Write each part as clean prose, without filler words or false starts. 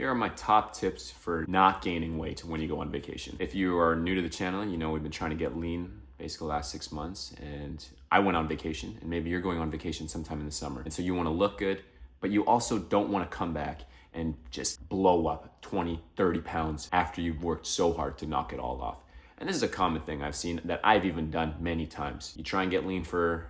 Here are my top tips for not gaining weight when you go on vacation. If you are new to the channel, you know we've been trying to get lean basically the last 6 months, and I went on vacation, and maybe you're going on vacation sometime in the summer. And so you want to look good, but you also don't want to come back and just blow up 20, 30 pounds after you've worked so hard to knock it all off. And this is a common thing I've seen that I've even done many times. You try and get lean for,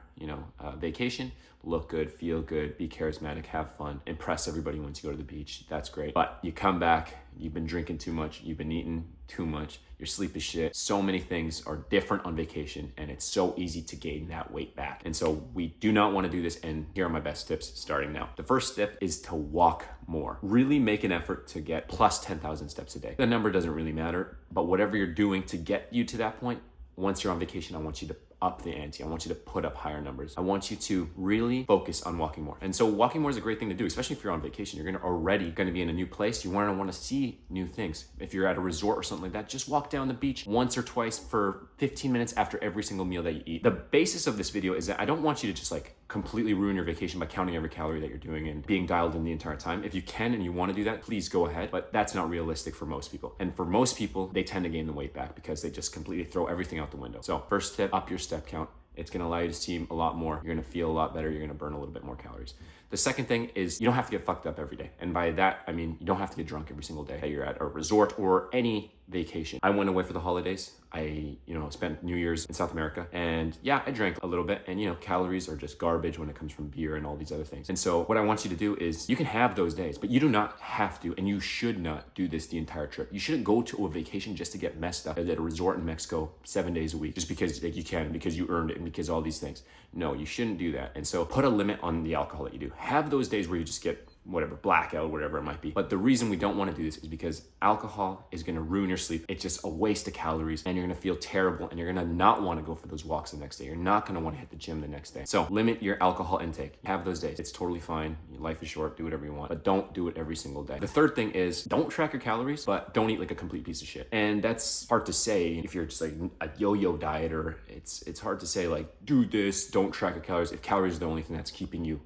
vacation, look good, feel good, be charismatic, have fun, impress everybody once you go to the beach. That's great. But you come back, you've been drinking too much, you've been eating too much, your sleep is shit. So many things are different on vacation, and it's so easy to gain that weight back. And so we do not want to do this, and here are my best tips starting now. The first step is to walk more. Really make an effort to get plus 10,000 steps a day. The number doesn't really matter, but whatever you're doing to get you to that point, once you're on vacation, I want you to up the ante. I want you to put up higher numbers. I want you to really focus on walking more. And so walking more is a great thing to do, especially if you're on vacation. You're already going to be in a new place. You want to see new things. If you're at a resort or something like that, just walk down the beach once or twice for 15 minutes after every single meal that you eat. The basis of this video is that I don't want you to just completely ruin your vacation by counting every calorie that you're doing and being dialed in the entire time. If you can and you want to do that, please go ahead, but that's not realistic for most people. And for most people, they tend to gain the weight back because they just completely throw everything out the window. So first tip, up your step count. It's going to allow you to steam a lot more. You're going to feel a lot better. You're going to burn a little bit more calories. The second thing is you don't have to get fucked up every day. And by that, I mean, you don't have to get drunk every single day that you're at a resort or any vacation. I went away for the holidays. I, spent New Year's in South America, and yeah, I drank a little bit, and calories are just garbage when it comes from beer and all these other things. And so what I want you to do is you can have those days, but you do not have to, and you should not do this the entire trip. You shouldn't go to a vacation just to get messed up at a resort in Mexico 7 days a week, just because you can, because you earned it, and because all these things. No, you shouldn't do that. And so put a limit on the alcohol that you do. Have those days where you just get whatever, blackout, whatever it might be. But the reason we don't want to do this is because alcohol is going to ruin your sleep. It's just a waste of calories, and you're going to feel terrible, and you're going to not want to go for those walks the next day. You're not going to want to hit the gym the next day. So limit your alcohol intake. Have those days. It's totally fine. Your life is short. Do whatever you want, but don't do it every single day. The third thing is don't track your calories, but don't eat like a complete piece of shit. And that's hard to say if you're just like a yo-yo dieter. It's hard to say do this, don't track your calories if calories are the only thing that's keeping you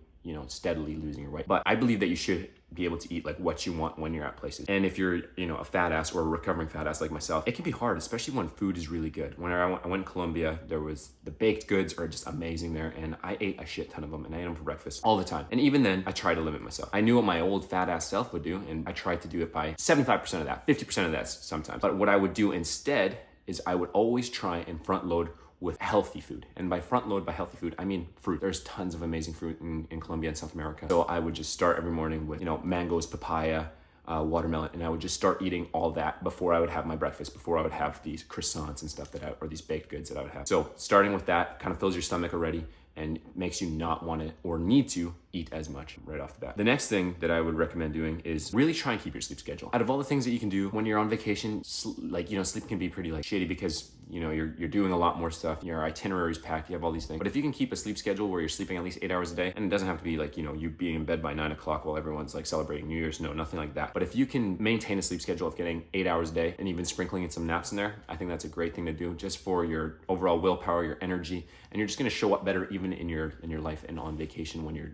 steadily losing your weight. But I believe that you should be able to eat what you want when you're at places. And if you're, a fat ass or a recovering fat ass like myself, it can be hard, especially when food is really good. When I went to Colombia, the baked goods are just amazing there. And I ate a shit ton of them, and I ate them for breakfast all the time. And even then, I tried to limit myself. I knew what my old fat ass self would do, and I tried to do it by 75% of that, 50% of that sometimes. But what I would do instead is I would always try and front load with healthy food. And by front load, by healthy food, I mean fruit. There's tons of amazing fruit in Colombia and South America. So I would just start every morning with, mangoes, papaya, watermelon, and I would just start eating all that before I would have my breakfast, before I would have these croissants and stuff or these baked goods that I would have. So starting with that kind of fills your stomach already and makes you not want to or need to eat as much right off the bat. The next thing that I would recommend doing is really try and keep your sleep schedule. Out of all the things that you can do when you're on vacation, sleep can be pretty shitty because you're doing a lot more stuff. Your itinerary's packed. You have all these things. But if you can keep a sleep schedule where you're sleeping at least 8 hours a day, and it doesn't have to be you being in bed by 9 o'clock while everyone's celebrating New Year's. No, nothing like that. But if you can maintain a sleep schedule of getting 8 hours a day and even sprinkling in some naps in there, I think that's a great thing to do just for your overall willpower, your energy, and you're just going to show up better even in your life and on vacation when you're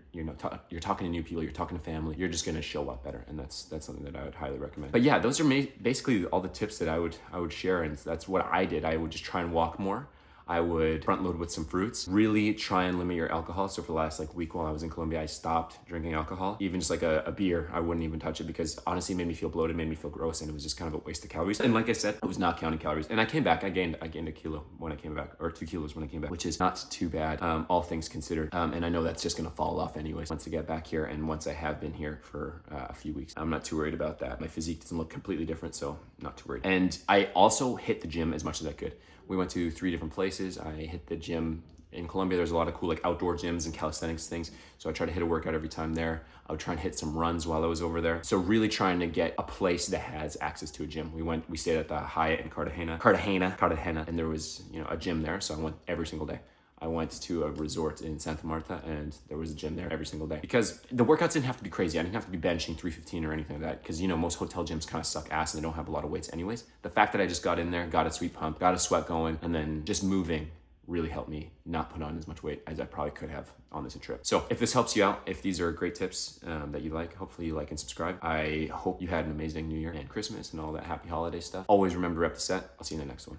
talking to new people, you're talking to family. You're just going to show up better, and that's something that I would highly recommend. But yeah, those are basically all the tips that I would share, and that's what I did. I would just try and walk more. I would front load with some fruits, really try and limit your alcohol. So for the last week while I was in Colombia, I stopped drinking alcohol. Even just a beer, I wouldn't even touch it because honestly it made me feel bloated, made me feel gross, and it was just kind of a waste of calories. And like I said, I was not counting calories. And I came back, I gained a kilo when I came back, or 2 kilos when I came back, which is not too bad, all things considered. And I know that's just gonna fall off anyways once I get back here, and once I have been here for a few weeks. I'm not too worried about that. My physique doesn't look completely different, so not too worried. And I also hit the gym as much as I could. We went to 3 different places. I hit the gym in Colombia. There's a lot of cool outdoor gyms and calisthenics things. So I try to hit a workout every time there. I would try and hit some runs while I was over there. So really trying to get a place that has access to a gym. We stayed at the Hyatt in Cartagena, and there was a gym there. So I went every single day. I went to a resort in Santa Marta, and there was a gym there every single day because the workouts didn't have to be crazy. I didn't have to be benching 315 or anything like that because most hotel gyms kind of suck ass and they don't have a lot of weights anyways. The fact that I just got in there, got a sweet pump, got a sweat going, and then just moving really helped me not put on as much weight as I probably could have on this trip. So if this helps you out, if these are great tips that you like, hopefully you like and subscribe. I hope you had an amazing New Year and Christmas and all that happy holiday stuff. Always remember to rep the set. I'll see you in the next one.